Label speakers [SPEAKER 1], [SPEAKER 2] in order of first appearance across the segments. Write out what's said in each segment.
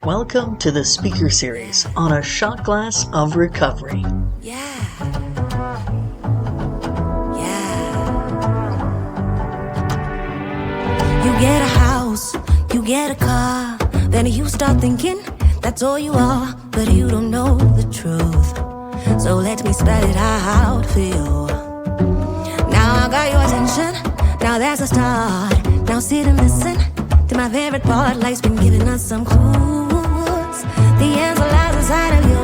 [SPEAKER 1] Welcome to the speaker series on a shot glass of recovery.
[SPEAKER 2] Yeah. You get a house, you get a car, then you start thinking that's all you are, but you don't know the truth. So let me spell it out for you. Now I got your attention, now there's a start. Now sit and listen to my favorite part. Life's been giving us some clues. The answer lies inside of you.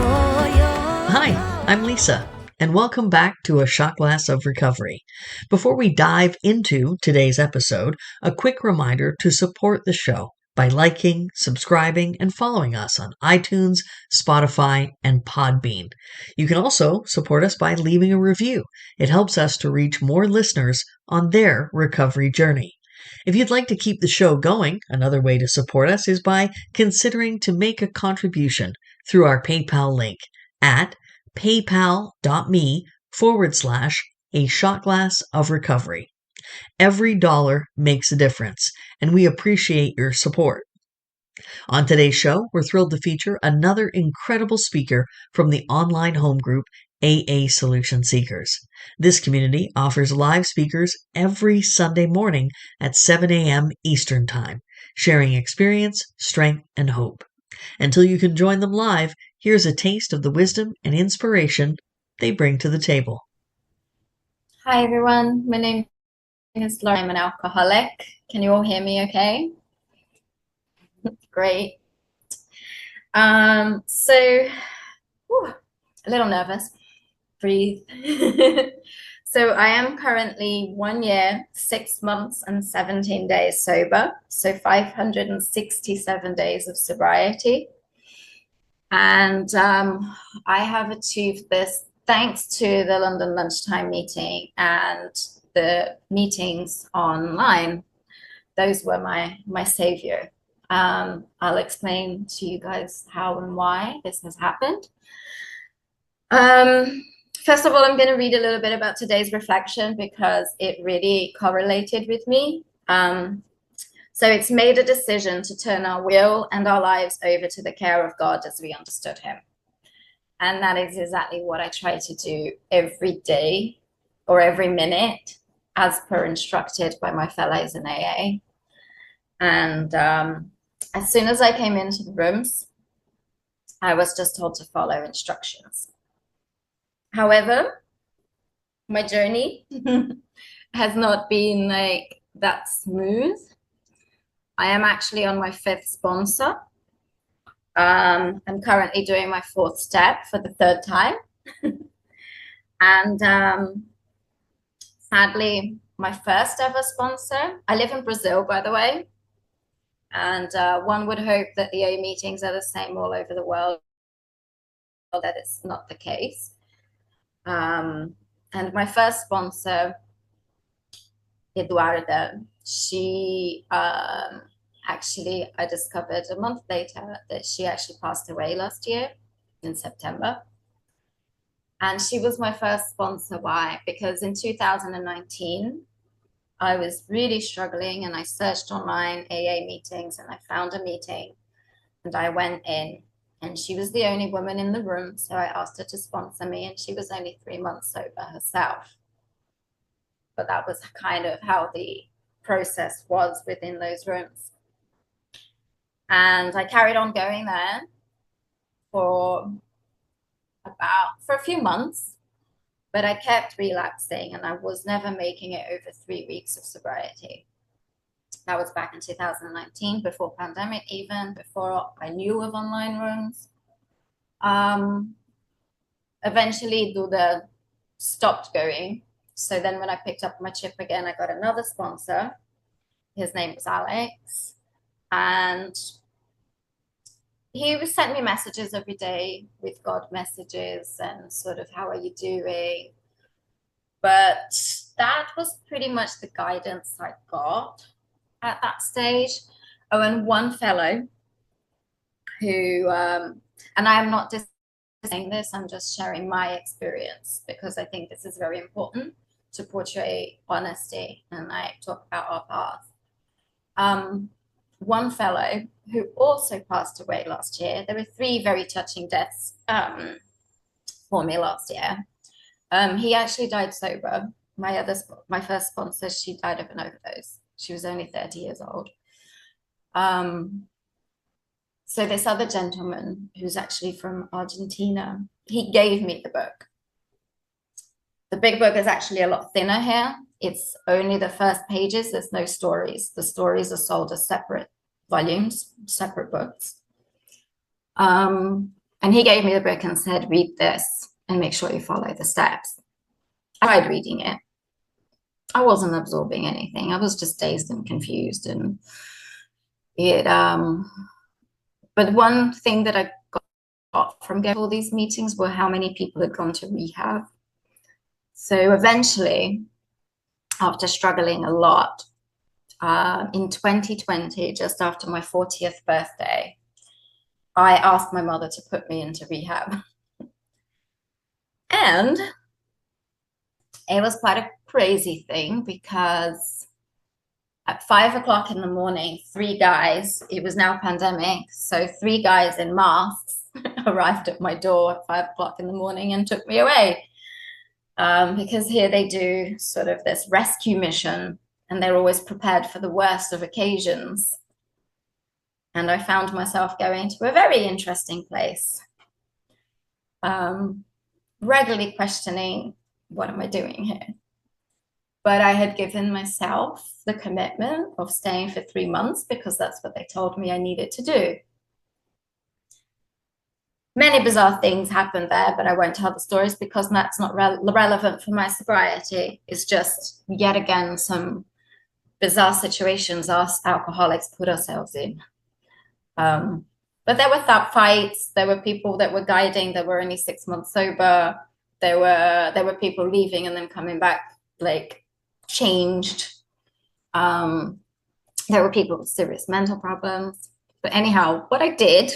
[SPEAKER 1] Hi, I'm Lisa, and welcome back to A Shot Glass of Recovery. Before we dive into today's episode, a quick reminder to support the show by liking, subscribing, and following us on iTunes, Spotify, and Podbean. You can also support us by leaving a review. It helps us to reach more listeners on their recovery journey. If you'd like to keep the show going, another way to support us is by considering to make a contribution through our PayPal link at paypal.me/a shot glass of recovery. Every dollar makes a difference, and we appreciate your support. On today's show, we're thrilled to feature another incredible speaker from the online home group AA Solution Seekers. This community offers live speakers every Sunday morning at 7 a.m. Eastern Time, sharing experience, strength, and hope. Until you can join them live, here's a taste of the wisdom and inspiration they bring to the table.
[SPEAKER 3] Hi everyone, my name is Lorien. I'm an alcoholic. Can you all hear me okay? Great. A little nervous. Breathe. So I am currently 1 year, 6 months, and 17 days sober. So 567 days of sobriety. And I have achieved this thanks to the London lunchtime meeting and the meetings online. Those were my savior. I'll explain to you guys how and why this has happened. First of all, I'm going to read a little bit about today's reflection because it really correlated with me. So it's made a decision to turn our will and our lives over to the care of God as we understood him. And that is exactly what I try to do every day or every minute as per instructed by my fellows in AA. And as soon as I came into the rooms, I was just told to follow instructions. However, my journey has not been like that smooth. I am actually on my 5th sponsor. I'm currently doing my 4th step for the 3rd time. And sadly, my first ever sponsor, I live in Brazil, by the way. And one would hope that the A meetings are the same all over the world, that it's not the case. And my first sponsor, Eduarda, she actually, I discovered a month later that she actually passed away last year in September. And she was my first sponsor. Why? Because in 2019, I was really struggling and I searched online AA meetings and I found a meeting and I went in and she was the only woman in the room. So I asked her to sponsor me and she was only 3 months sober herself. But that was kind of how the process was within those rooms. And I carried on going there for a few months, but I kept relapsing and I was never making it over 3 weeks of sobriety. That was back in 2019, before pandemic, even before I knew of online rooms. Eventually Duda stopped going. So then when I picked up my chip again, I got another sponsor. His name was Alex. And he would send me messages every day with God messages and sort of, how are you doing? But that was pretty much the guidance I got at that stage. Oh, and one fellow who, and I am not saying this, I'm just sharing my experience because I think this is very important to portray honesty and I talk about our path. one fellow who also passed away last year. There were three very touching deaths for me last year. He actually died sober. My first sponsor, she died of an overdose. She was only 30 years old. So this other gentleman, who's actually from Argentina, he gave me the book. The big book is actually a lot thinner here. It's only the first pages. There's no stories. The stories are sold as separate volumes, separate books. And he gave me the book and said, read this and make sure you follow the steps. I tried reading it. I wasn't absorbing anything. I was just dazed and confused. And but one thing that I got from getting all these meetings were how many people had gone to rehab. So eventually, after struggling a lot, in 2020, just after my 40th birthday, I asked my mother to put me into rehab. And it was quite a crazy thing because at 5 o'clock in the morning, three guys, it was now pandemic, so three guys in masks arrived at my door at 5 o'clock in the morning and took me away. Because here they do sort of this rescue mission, and they're always prepared for the worst of occasions. And I found myself going to a very interesting place, regularly questioning, what am I doing here? But I had given myself the commitment of staying for 3 months because that's what they told me I needed to do. Many bizarre things happened there, but I won't tell the stories because that's not relevant for my sobriety. It's just, yet again, some bizarre situations us alcoholics put ourselves in. But there were fights. There were people that were guiding that were only 6 months sober. There were people leaving and then coming back, like, changed. There were people with serious mental problems. But anyhow, what I did,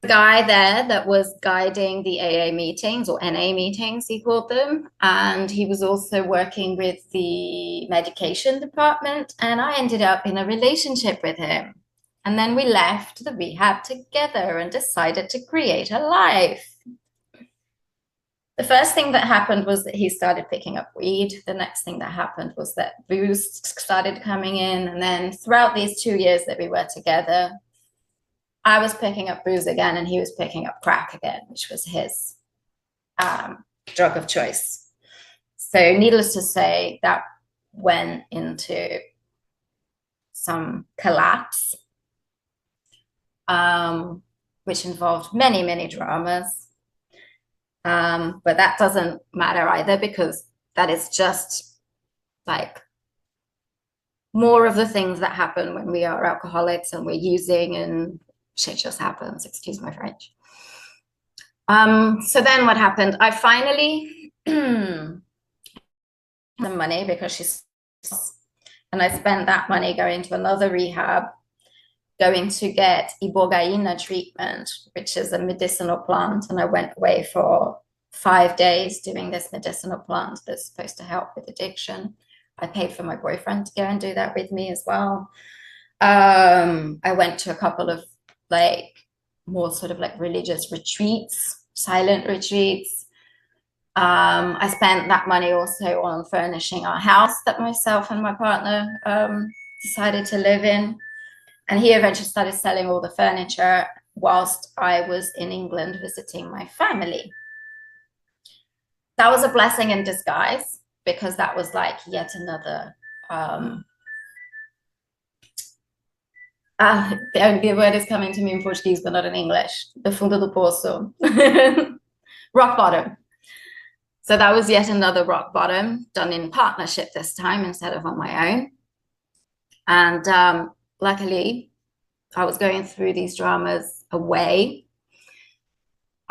[SPEAKER 3] the guy there that was guiding the AA meetings, or NA meetings, he called them, and he was also working with the medication department, and I ended up in a relationship with him. And then we left the rehab together and decided to create a life. The first thing that happened was that he started picking up weed. The next thing that happened was that booze started coming in. And then throughout these 2 years that we were together, I was picking up booze again and he was picking up crack again, which was his drug of choice. So needless to say, that went into some collapse, which involved many, many dramas. But that doesn't matter either because that is just like more of the things that happen when we are alcoholics and we're using, and shit just happens, excuse my French. So then what happened? I finally the money because she's, and I spent that money going to another rehab, going to get ibogaine treatment, which is a medicinal plant. And I went away for 5 days doing this medicinal plant that's supposed to help with addiction. I paid for my boyfriend to go and do that with me as well. I went to a couple of like more sort of like religious retreats, silent retreats. I spent that money also on furnishing our house that myself and my partner decided to live in. And he eventually started selling all the furniture whilst I was in England visiting my family. That was a blessing in disguise because that was like yet another, the word is coming to me in Portuguese, but not in English, the fundo do poço, rock bottom. So that was yet another rock bottom done in partnership this time instead of on my own. And luckily, I was going through these dramas away.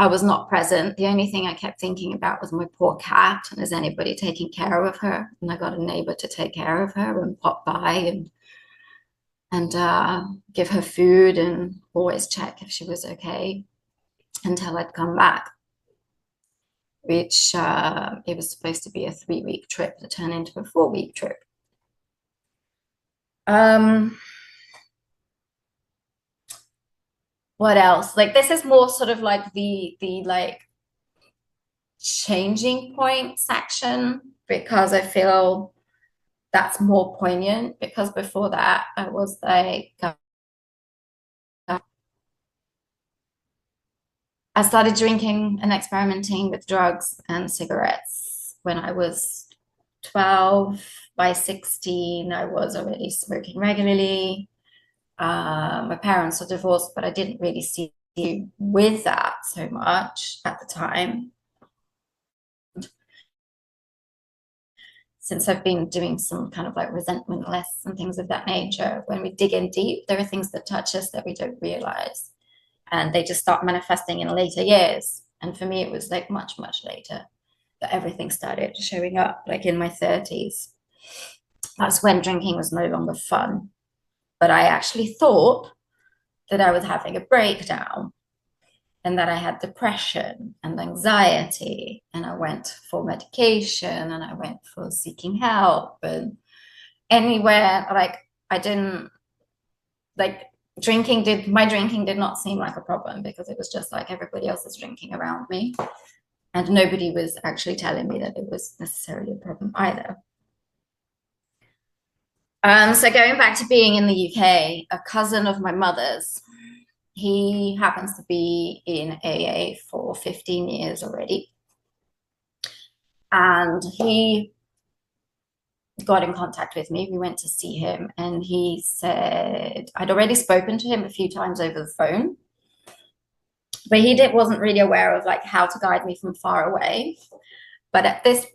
[SPEAKER 3] I was not present. The only thing I kept thinking about was my poor cat, and is anybody taking care of her? And I got a neighbor to take care of her and pop by and give her food and always check if she was okay until I'd come back, which it was supposed to be a 3-week trip to turn into a 4-week trip. What else? Like this is more sort of like the like changing point section, because I feel that's more poignant, because before that I was like I started drinking and experimenting with drugs and cigarettes when I was 12. By 16 I was already smoking regularly. My parents are divorced, but I didn't really see with that so much at the time. Since I've been doing some kind of like resentment lists and things of that nature, when we dig in deep, there are things that touch us that we don't realize. And they just start manifesting in later years. And for me, it was like much, much later that everything started showing up, like in my 30s. That's when drinking was no longer fun. But I actually thought that I was having a breakdown and that I had depression and anxiety. And I went for medication and I went for seeking help. And anywhere, like, I didn't, like, my drinking did not seem like a problem, because it was just like everybody else is drinking around me. And nobody was actually telling me that it was necessarily a problem either. So going back to being in the UK, a cousin of my mother's, he happens to be in AA for 15 years already. And he got in contact with me. We went to see him, and he said I'd already spoken to him a few times over the phone, but he wasn't really aware of like how to guide me from far away. But at this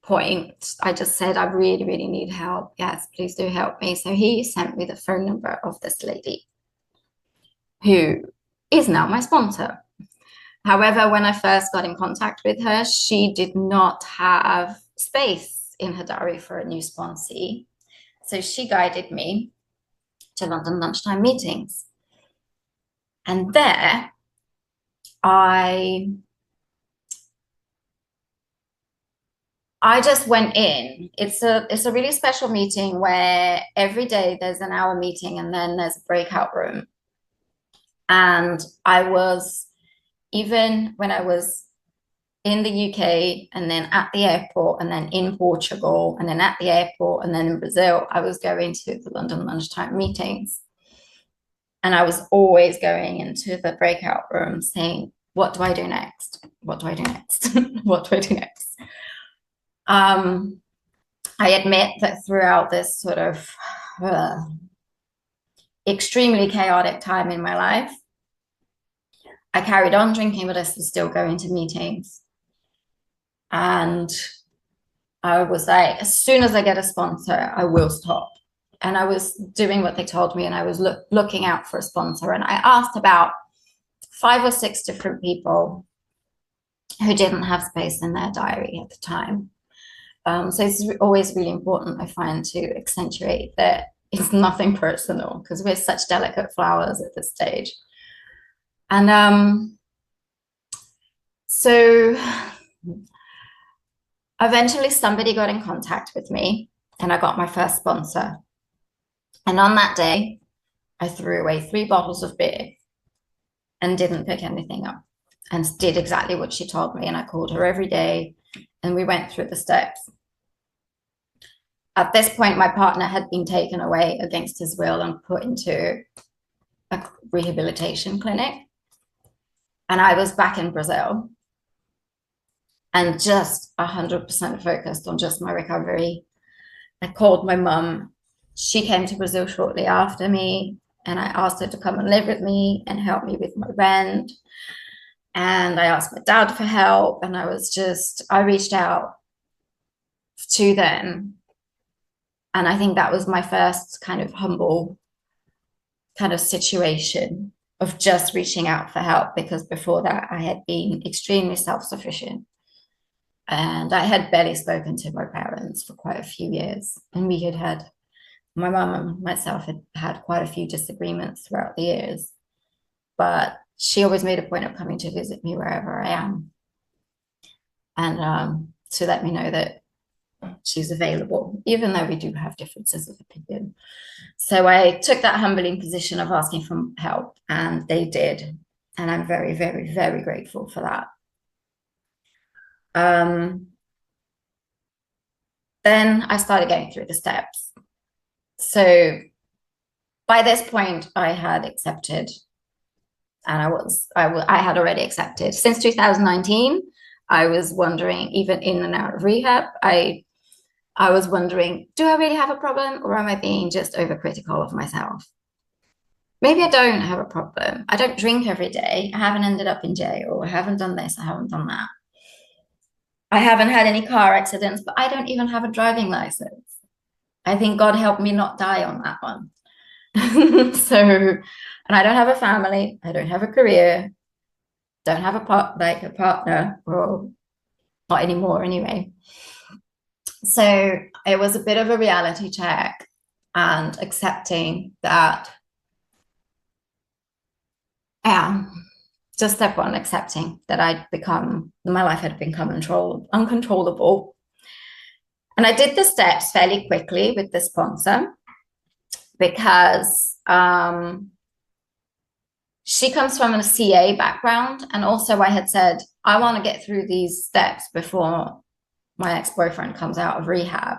[SPEAKER 3] point, I just said, I really, really need help. Yes, please do help me. So he sent me the phone number of this lady who is now my sponsor. However, when I first got in contact with her, she did not have space in her diary for a new sponsee. So she guided me to London lunchtime meetings. And there I just went in. It's a really special meeting where every day there's an hour meeting and then there's a breakout room. And I was, even when I was in the UK and then at the airport and then in Portugal and then at the airport and then in Brazil, I was going to the London lunchtime meetings. And I was always going into the breakout room saying, what do I do next? What do I do next? What do I do next? I admit that throughout this sort of extremely chaotic time in my life, I carried on drinking, but I was still going to meetings. And I was like, as soon as I get a sponsor, I will stop. And I was doing what they told me, and I was looking out for a sponsor. And I asked about 5 or 6 different people who didn't have space in their diary at the time. So it's always really important, I find, to accentuate that it's nothing personal, because we're such delicate flowers at this stage. And so eventually somebody got in contact with me and I got my first sponsor. And on that day, I threw away 3 bottles of beer and didn't pick anything up, and did exactly what she told me. And I called her every day and we went through the steps. At this point, my partner had been taken away against his will and put into a rehabilitation clinic. And I was back in Brazil and just 100% focused on just my recovery. I called my mum. She came to Brazil shortly after me, and I asked her to come and live with me and help me with my rent. And I asked my dad for help, and I reached out to them. And I think that was my first kind of humble kind of situation of just reaching out for help, because before that I had been extremely self-sufficient. And I had barely spoken to my parents for quite a few years. And my mum and myself had had quite a few disagreements throughout the years. But she always made a point of coming to visit me wherever I am. And to let me know that she's available, even though we do have differences of opinion. So I took that humbling position of asking for help, and they did. And I'm very, very, very grateful for that. Then I started going through the steps. So by this point, I had accepted, and I had already accepted. Since 2019, I was wondering, even in and out of rehab, I was wondering, do I really have a problem, or am I being just overcritical of myself? Maybe I don't have a problem. I don't drink every day. I haven't ended up in jail. I haven't done this. I haven't done that. I haven't had any car accidents, but I don't even have a driving license. I think God helped me not die on that one. So, and I don't have a family. I don't have a career. Don't have a partner, or not anymore anyway. So it was a bit of a reality check, and accepting that, just step one, accepting that my life had become uncontrollable. And I did the steps fairly quickly with the sponsor, because she comes from a CA background. And also I had said, I want to get through these steps before my ex-boyfriend comes out of rehab.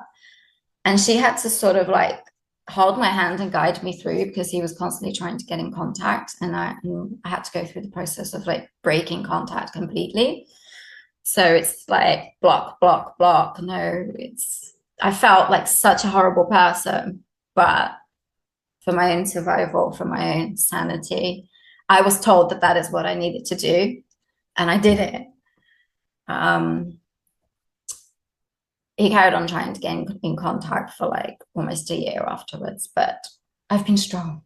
[SPEAKER 3] And she had to sort of like hold my hand and guide me through, because he was constantly trying to get in contact. And I had to go through the process of like breaking contact completely. So it's like block, block, block. No, I felt like such a horrible person, but for my own survival, for my own sanity, I was told that that is what I needed to do, and I did it. He carried on trying to get in contact for like almost a year afterwards, but I've been strong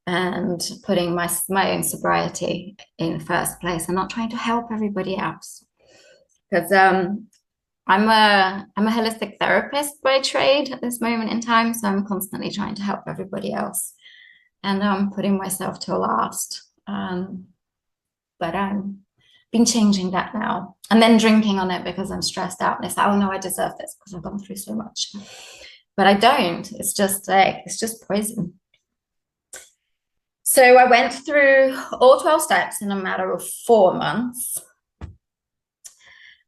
[SPEAKER 3] and putting my own sobriety in first place, and not trying to help everybody else, because I'm a holistic therapist by trade at this moment in time, so I'm constantly trying to help everybody else, and I'm putting myself to last. But I'm been changing that now, and then drinking on it because I'm stressed out, and it's like, oh no, I deserve this because I've gone through so much. But I don't. It's just poison. So I went through all 12 steps in a matter of 4 months,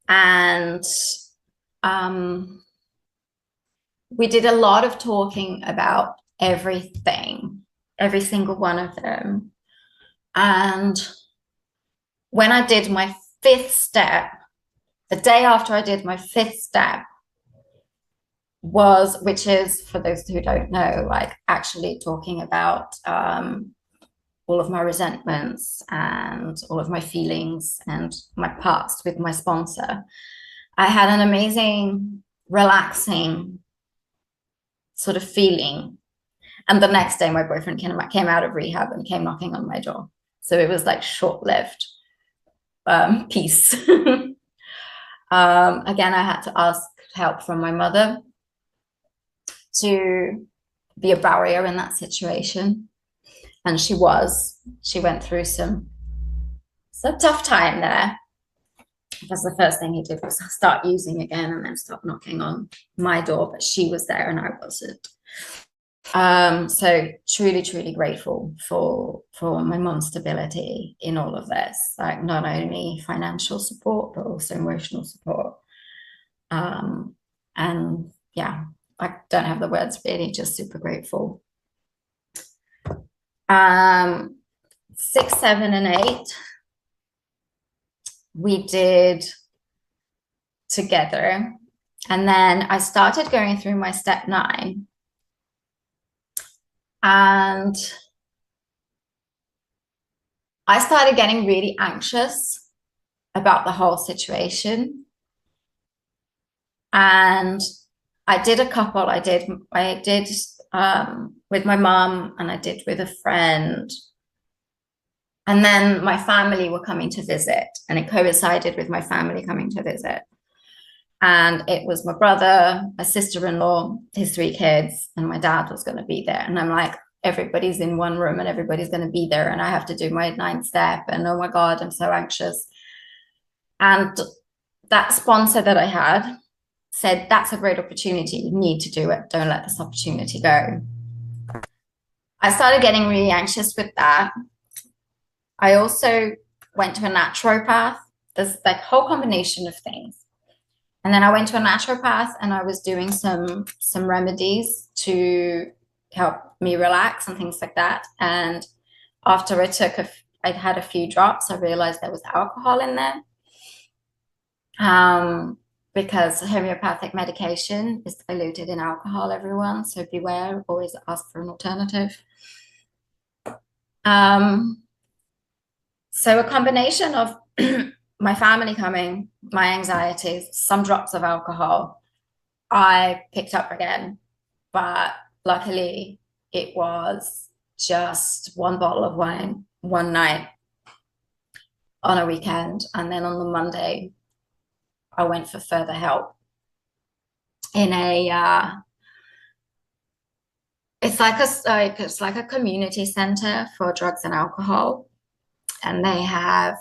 [SPEAKER 3] and we did a lot of talking about everything, every single one of them. And when I did my 5th step, the day after I did my 5th step which is, for those who don't know, like actually talking about all of my resentments and all of my feelings and my past with my sponsor. I had an amazing, relaxing sort of feeling. And the next day, my boyfriend came out of rehab and came knocking on my door. So it was like short-lived peace. Again, I had to ask help from my mother to be a barrier in that situation. And she went through some tough time there. Because the first thing he did was start using again and then stop knocking on my door, but she was there and I wasn't. So truly, truly grateful for my mom's stability in all of this, like not only financial support, but also emotional support. And yeah, I don't have the words really, just super grateful. 6, 7, and 8, we did together. And then I started going through my step 9. And I started getting really anxious about the whole situation. And I did a couple. I did with my mom, and I did with a friend. And then my family were coming to visit, and it coincided with my family coming to visit. And it was my brother, my sister-in-law, his 3 kids, and my dad was going to be there. And I'm like, everybody's in one room and everybody's going to be there, and I have to do my 9th step. And oh my God, I'm so anxious. And that sponsor that I had said, that's a great opportunity. You need to do it. Don't let this opportunity go. I started getting really anxious with that. I also went to a naturopath. There's like a whole combination of things. And then I went to a naturopath and I was doing some remedies to help me relax and things like that. And after I'd had a few drops, I realized there was alcohol in there. Because homeopathic medication is diluted in alcohol, everyone. So beware, always ask for an alternative. So a combination of my family coming, my anxieties, some drops of alcohol, I picked up again. But luckily, it was just one bottle of wine one night on a weekend. And then on the Monday, I went for further help in it's like a community center for drugs and alcohol, and they have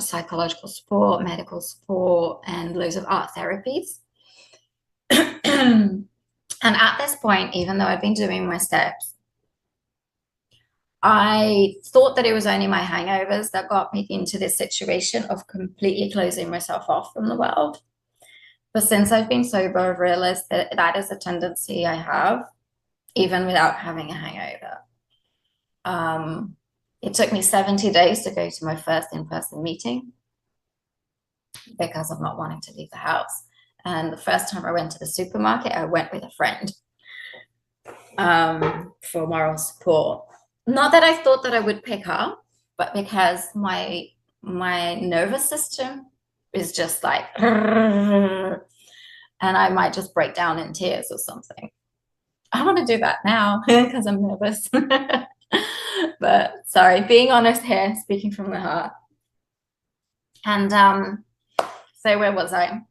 [SPEAKER 3] psychological support, medical support, and loads of art therapies. And at this point, even though I'd been doing my steps, I thought that it was only my hangovers that got me into this situation of completely closing myself off from the world. But since I've been sober, I've realized that that is a tendency I have, even without having a hangover. It took me 70 days to go to my first in-person meeting because of not wanting to leave the house. And the first time I went to the supermarket, I went with a friend for moral support. Not that I thought that I would pick up, but because my nervous system is just like, and I might just break down in tears or something. I want to do that now because I'm nervous. But sorry, being honest here, speaking from the heart. And so where was I?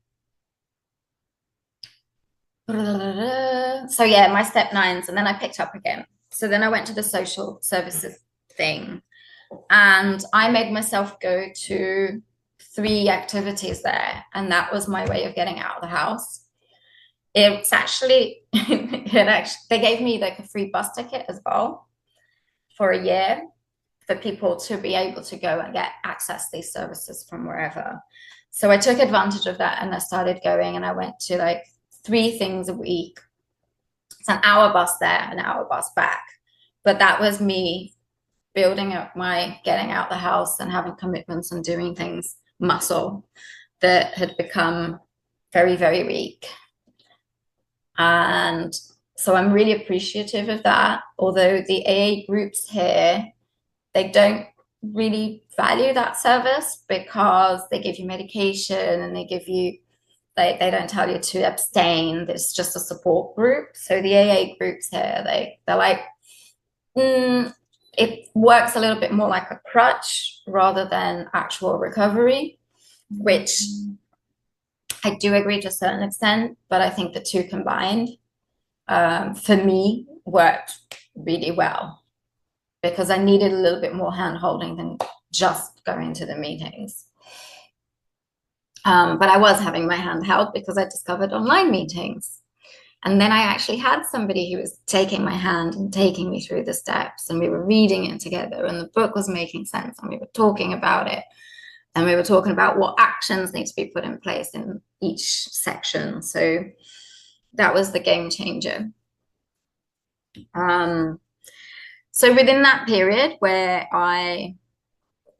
[SPEAKER 3] So yeah, my step 9s, and then I picked up again. So then I went to the social services thing, and I made myself go to 3 activities there, and that was my way of getting out of the house. It's actually, they gave me like a free bus ticket as well for a year for people to be able to go and get access to these services from wherever. So I took advantage of that and I started going, and I went to like 3 things a week. It's an hour bus there, an hour bus back. But that was me building up my getting out the house and having commitments and doing things muscle that had become very, very weak. And so I'm really appreciative of that. Although the AA groups here, they don't really value that service because they give you medication and they don't tell you to abstain. There's just a support group. So the AA groups here, they're like, it works a little bit more like a crutch rather than actual recovery, which I do agree to a certain extent, but I think the two combined, for me, worked really well because I needed a little bit more hand-holding than just going to the meetings. But I was having my hand held because I discovered online meetings. And then I actually had somebody who was taking my hand and taking me through the steps, and we were reading it together, and the book was making sense, and we were talking about it. And we were talking about what actions need to be put in place in each section. So that was the game changer. So within that period where I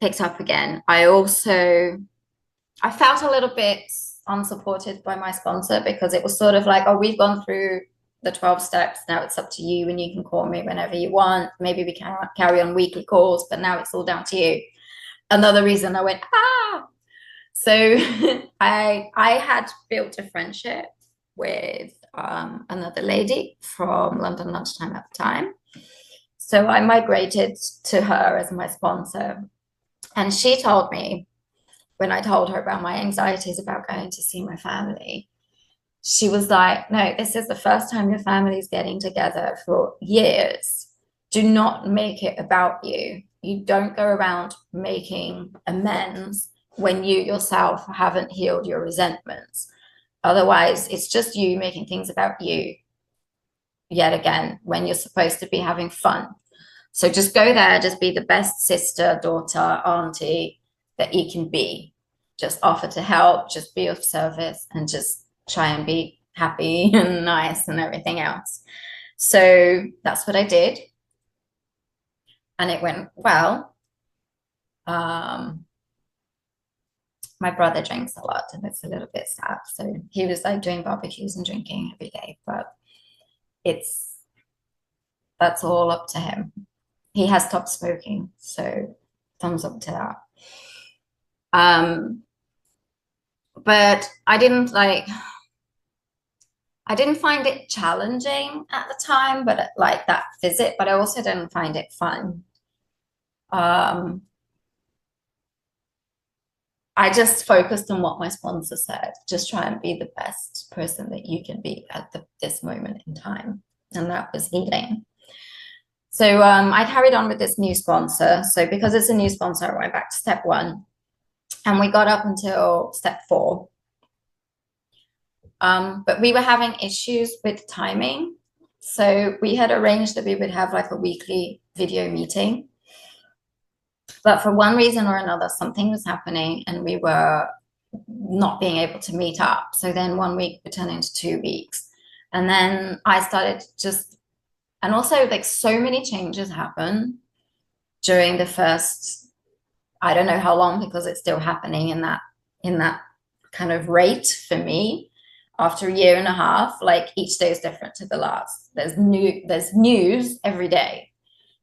[SPEAKER 3] picked up again, I felt a little bit unsupported by my sponsor because it was sort of like, oh, we've gone through the 12 steps. Now it's up to you, and you can call me whenever you want. Maybe we can carry on weekly calls, but now it's all down to you. Another reason I went, So I had built a friendship with another lady from London Lunchtime at the time. So I migrated to her as my sponsor. And she told me, when I told her about my anxieties about going to see my family, she was like, no, this is the first time your family's getting together for years. Do not make it about you. You don't go around making amends when you yourself haven't healed your resentments. Otherwise, it's just you making things about you yet again when you're supposed to be having fun. So just go there, just be the best sister, daughter, auntie that you can be. Just offer to help, just be of service, and just try and be happy and nice and everything else. So that's what I did. And it went well. My brother drinks a lot, and it's a little bit sad. So he was like doing barbecues and drinking every day, but that's all up to him. He has stopped smoking, so thumbs up to that. But I didn't find it challenging at the time, but like that visit, but I also didn't find it fun. I just focused on what my sponsor said. Just try and be the best person that you can be at this moment in time. And that was healing. So I carried on with this new sponsor. So because it's a new sponsor, I went back to step 1. And we got up until step 4. But we were having issues with timing. So we had arranged that we would have like a weekly video meeting. But for one reason or another, something was happening and we were not being able to meet up. So then 1 week would turn into 2 weeks. And then I started and also like so many changes happen during the first, I don't know how long, because it's still happening in that kind of rate for me. After a year and a half, like each day is different to the last. There's news every day.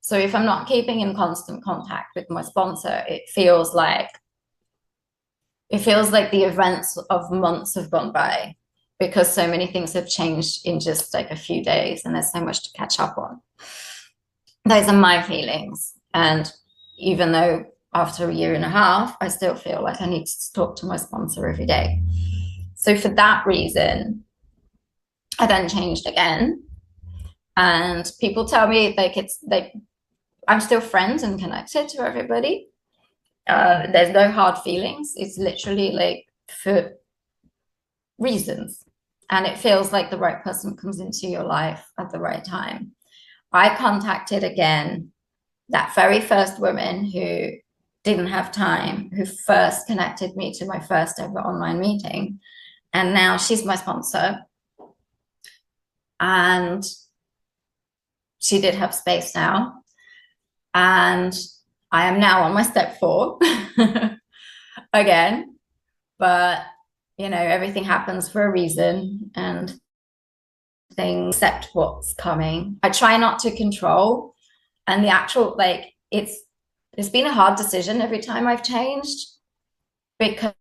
[SPEAKER 3] So if I'm not keeping in constant contact with my sponsor, it feels like the events of months have gone by, because so many things have changed in just like a few days and there's so much to catch up on. Those are my feelings. And even though after a year and a half, I still feel like I need to talk to my sponsor every day. So for that reason, I then changed again. And people tell me like it's like I'm still friends and connected to everybody. There's no hard feelings. It's literally like for reasons. And it feels like the right person comes into your life at the right time. I contacted again that very first woman who didn't have time, who first connected me to my first ever online meeting. And now she's my sponsor. And she did have space now. And I am now on my step 4 again. But, everything happens for a reason, and things accept what's coming. I try not to control. And the actual, it's been a hard decision every time I've changed, because,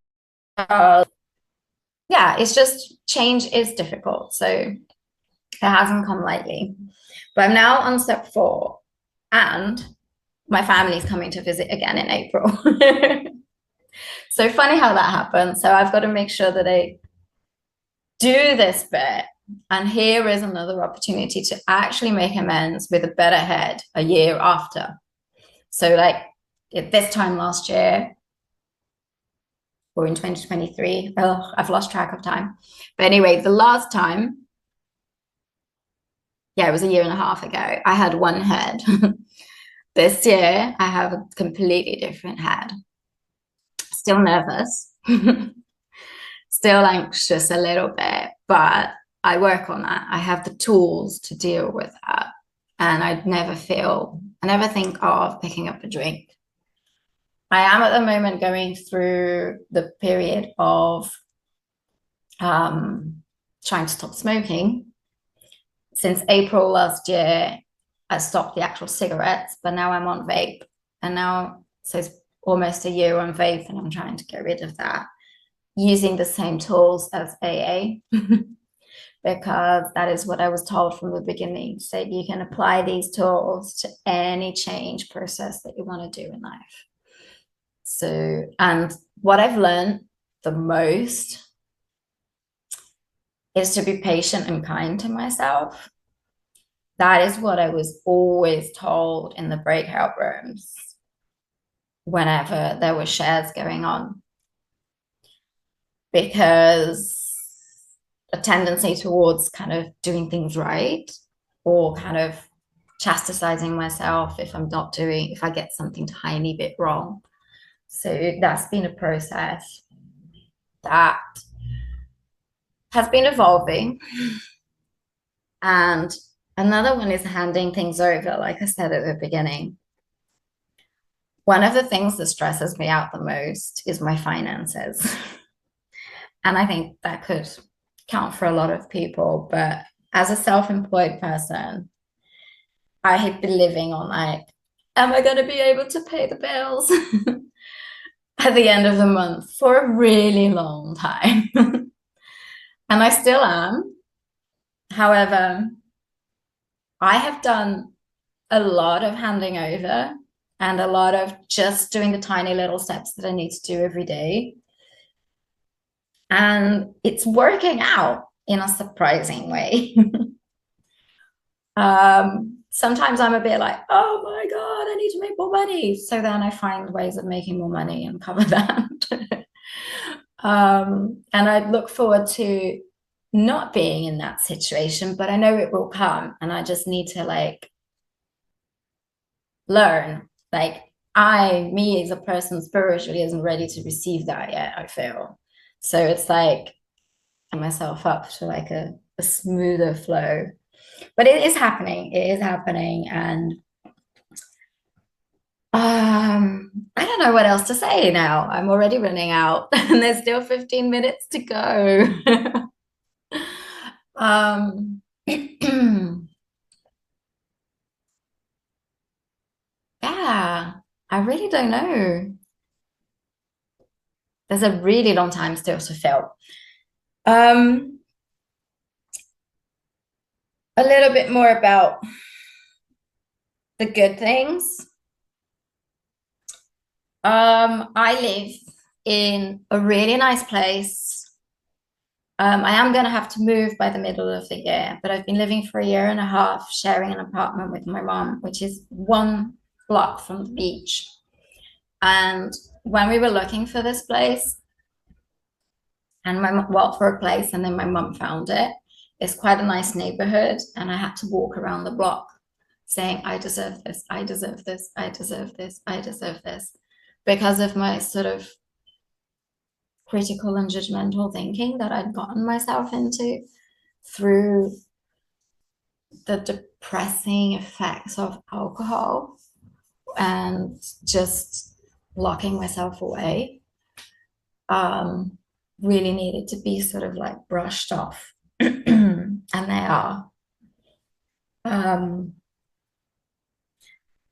[SPEAKER 3] it's just change is difficult. So it hasn't come lightly. But I'm now on step 4, and my family's coming to visit again in April. So funny how that happened. So I've got to make sure that I do this bit. And here is another opportunity to actually make amends with a better head a year after. So like at this time last year, or in 2023, I've lost track of time. But anyway, the last time, it was a year and a half ago, I had one head. This year, I have a completely different head. Still nervous, still anxious a little bit, but I work on that. I have the tools to deal with that. And I never think of picking up a drink. I am at the moment going through the period of trying to stop smoking. Since April last year, I stopped the actual cigarettes, but now I'm on vape. And now, so it's almost a year on vape, and I'm trying to get rid of that using the same tools as AA, because that is what I was told from the beginning. So you can apply these tools to any change process that you want to do in life. So, and what I've learned the most is to be patient and kind to myself. That is what I was always told in the breakout rooms whenever there were shares going on. Because a tendency towards kind of doing things right, or kind of chastising myself if if I get something tiny bit wrong. So that's been a process that has been evolving. And another one is handing things over. Like I said at the beginning, one of the things that stresses me out the most is my finances. And I think that could count for a lot of people. But as a self-employed person, I have been living on like, am I going to be able to pay the bills at the end of the month for a really long time? And I still am. However, I have done a lot of handing over and a lot of just doing the tiny little steps that I need to do every day. And it's working out in a surprising way. Sometimes I'm a bit like, oh my God, I need to make more money. So then I find ways of making more money and cover that. And I look forward to not being in that situation, but I know it will come. And I just need to like learn, like me as a person spiritually isn't ready to receive that yet, I feel. So it's like myself up to like a smoother flow. But it is happening. It is happening. And I don't know what else to say now. I'm already running out and there's still 15 minutes to go. Yeah, I really don't know. There's a really long time still to fill. A little bit more about the good things. I live in a really nice place. I am going to have to move by the middle of the year, but I've been living for a year and a half, sharing an apartment with my mom, which is 1 block from the beach. And when we were looking for this place, and for a place, and then my mom found it. It's quite a nice neighborhood, and I had to walk around the block saying, I deserve this, I deserve this, I deserve this, I deserve this, because of my sort of critical and judgmental thinking that I'd gotten myself into through the depressing effects of alcohol and just locking myself away. Really needed to be sort of like brushed off. And they are.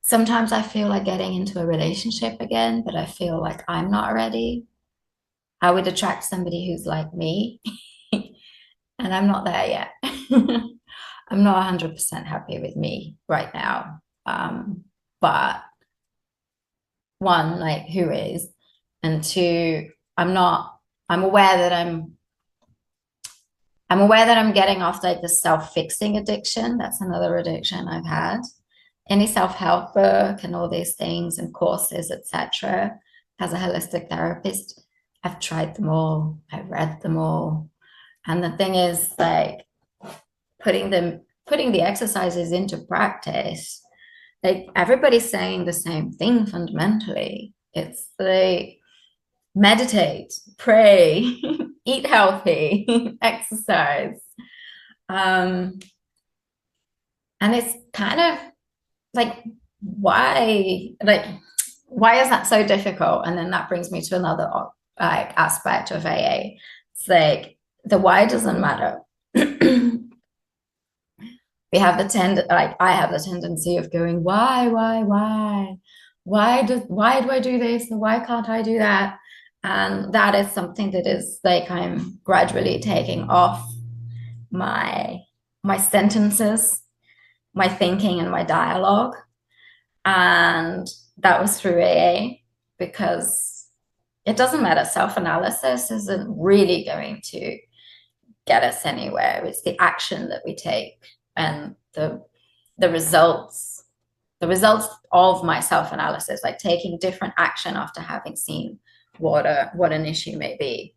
[SPEAKER 3] Sometimes I feel like getting into a relationship again, but I feel like I'm not ready. I would attract somebody who's like me, and I'm not there yet. I'm not 100% happy with me right now. But one, like, who is? And two, I'm aware that I'm getting off like the self-fixing addiction. That's another addiction I've had. Any self-help book and all these things and courses, etc. As a holistic therapist, I've tried them all. I've read them all. And the thing is, like, putting the exercises into practice, like everybody's saying the same thing fundamentally. It's like meditate, pray, eat healthy, exercise. And it's kind of like, why is that so difficult? And then that brings me to another like aspect of AA. It's like the why doesn't matter. I have the tendency of going, why do I do this? Why can't I do that? And that is something that is like, I'm gradually taking off my sentences, my thinking and my dialogue. And that was through AA, because it doesn't matter. Self-analysis isn't really going to get us anywhere. It's the action that we take and the results of my self-analysis, like taking different action after having seen what an issue may be.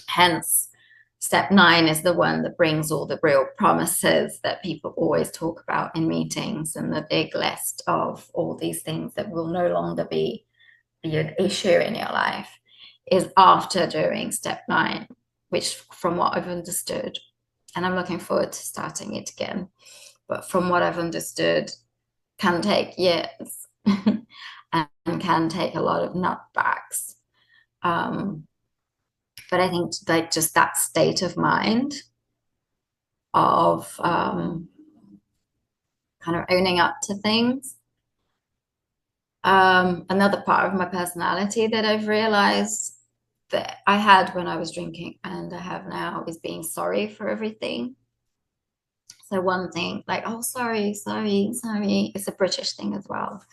[SPEAKER 3] Hence, step 9 is the one that brings all the real promises that people always talk about in meetings, and the big list of all these things that will no longer be an issue in your life is after doing step 9, which from what I've understood, and I'm looking forward to starting it again, but from what I've understood, can take years and can take a lot of nutbacks. But I think like just that state of mind of kind of owning up to things. Another part of my personality that I've realized that I had when I was drinking and I have now is being sorry for everything. So one thing like, oh, sorry. It's a British thing as well.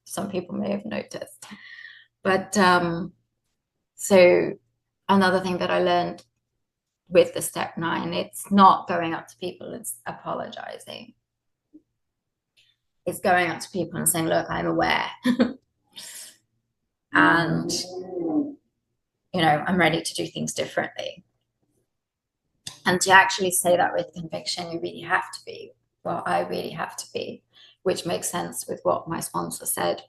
[SPEAKER 3] Some people may have noticed. But so another thing that I learned with the step 9, it's not going up to people and apologizing. It's going up to people and saying, look, I'm aware. And, I'm ready to do things differently. And to actually say that with conviction, you really have to be. Well, I really have to be, which makes sense with what my sponsor said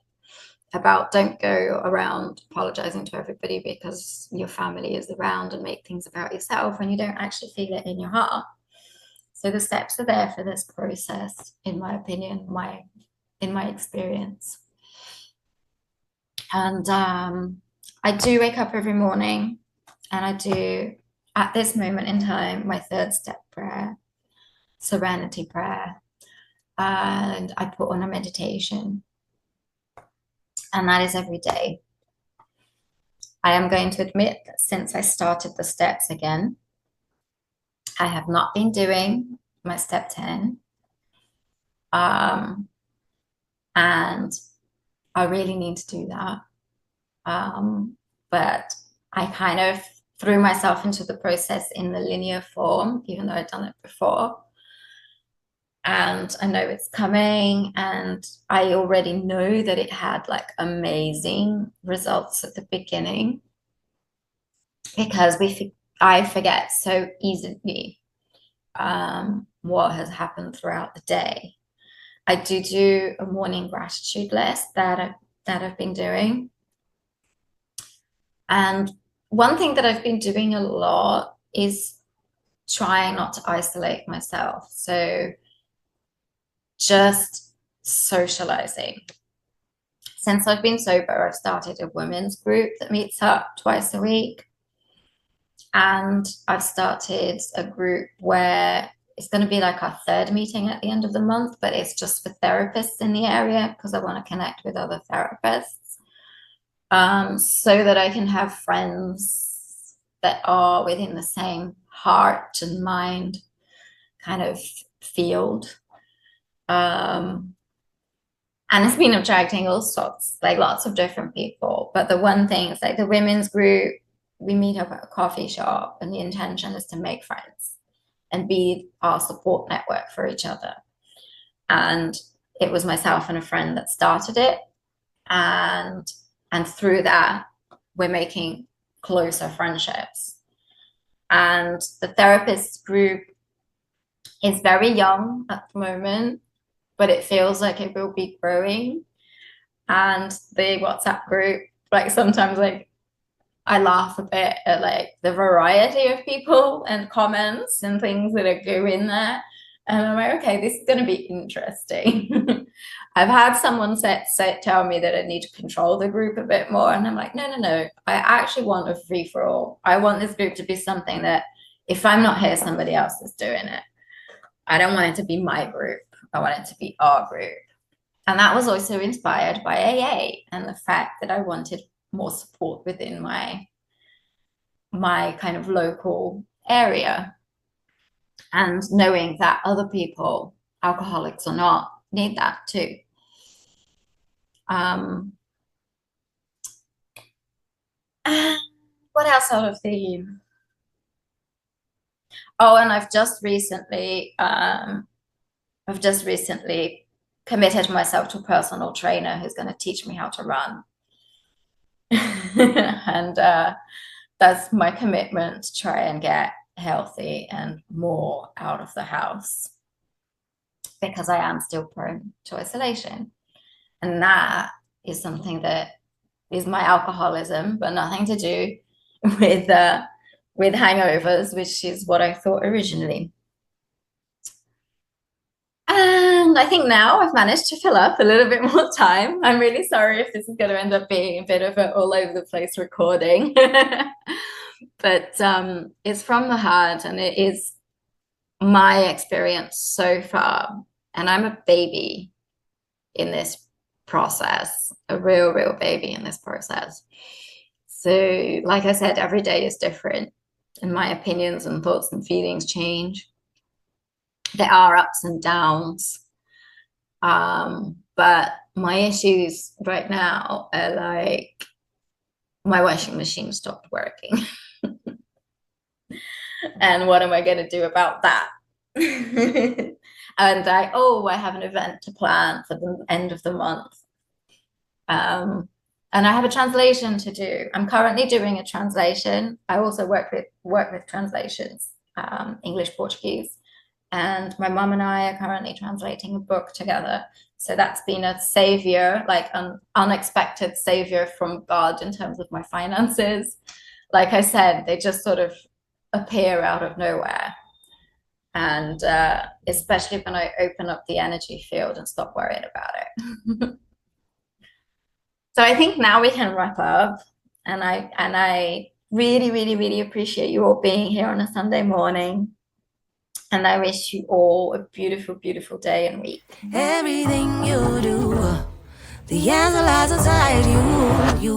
[SPEAKER 3] about don't go around apologizing to everybody because your family is around and make things about yourself when you don't actually feel it in your heart. So the steps are there for this process, in my opinion, in my experience. And I do wake up every morning and I do, at this moment in time, my 3rd step prayer, serenity prayer, and I put on a meditation. And that is every day. I am going to admit that since I started the steps again, I have not been doing my step 10. And I really need to do that. But I kind of threw myself into the process in the linear form, even though I'd done it before. And I know it's coming, and I already know that it had like amazing results at the beginning, because I forget so easily what has happened throughout the day. I do a morning gratitude list that I've been doing. And one thing that I've been doing a lot is trying not to isolate myself. So just socializing. Since I've been sober, I've started a women's group that meets up twice a week. And I've started a group where it's going to be like our 3rd meeting at the end of the month, but it's just for therapists in the area because I want to connect with other therapists, so that I can have friends that are within the same heart and mind kind of field. And it's been attracting all sorts, like lots of different people. But the one thing is like the women's group, we meet up at a coffee shop, and the intention is to make friends and be our support network for each other. And it was myself and a friend that started it. And through that, we're making closer friendships. And the therapist group is very young at the moment, but it feels like it will be growing. And the WhatsApp group, like sometimes like I laugh a bit at like the variety of people and comments and things that go in there. And I'm like, okay, this is going to be interesting. I've had someone tell me that I need to control the group a bit more. And I'm like, no. I actually want a free for all. I want this group to be something that if I'm not here, somebody else is doing it. I don't want it to be my group. I want it to be our group. And that was also inspired by AA and the fact that I wanted more support within my kind of local area. And knowing that other people, alcoholics or not, need that too. What else out of theme? Oh, and I've just recently committed myself to a personal trainer who's going to teach me how to run. And that's my commitment to try and get healthy and more out of the house, because I am still prone to isolation. And that is something that is my alcoholism, but nothing to do with hangovers, which is what I thought originally. And I think now I've managed to fill up a little bit more time. I'm really sorry if this is going to end up being a bit of an all over the place recording. But it's from the heart, and it is my experience so far. And I'm a baby in this process, a real baby in this process. So, like I said, every day is different, and my opinions and thoughts and feelings change. There are ups and downs. But my issues right now are like my washing machine stopped working. And what am I going to do about that? And I have an event to plan for the end of the month. And I have a translation to do. I'm currently doing a translation. I also work with translations, English, Portuguese. And my mum and I are currently translating a book together. So that's been a savior, like an unexpected savior from God in terms of my finances. Like I said, they just sort of appear out of nowhere. And especially when I open up the energy field and stop worrying about it. So I think now we can wrap up. And I really appreciate you all being here on a Sunday morning. And I wish you all a beautiful day and week.
[SPEAKER 2] Everything you do, the answer lies inside you.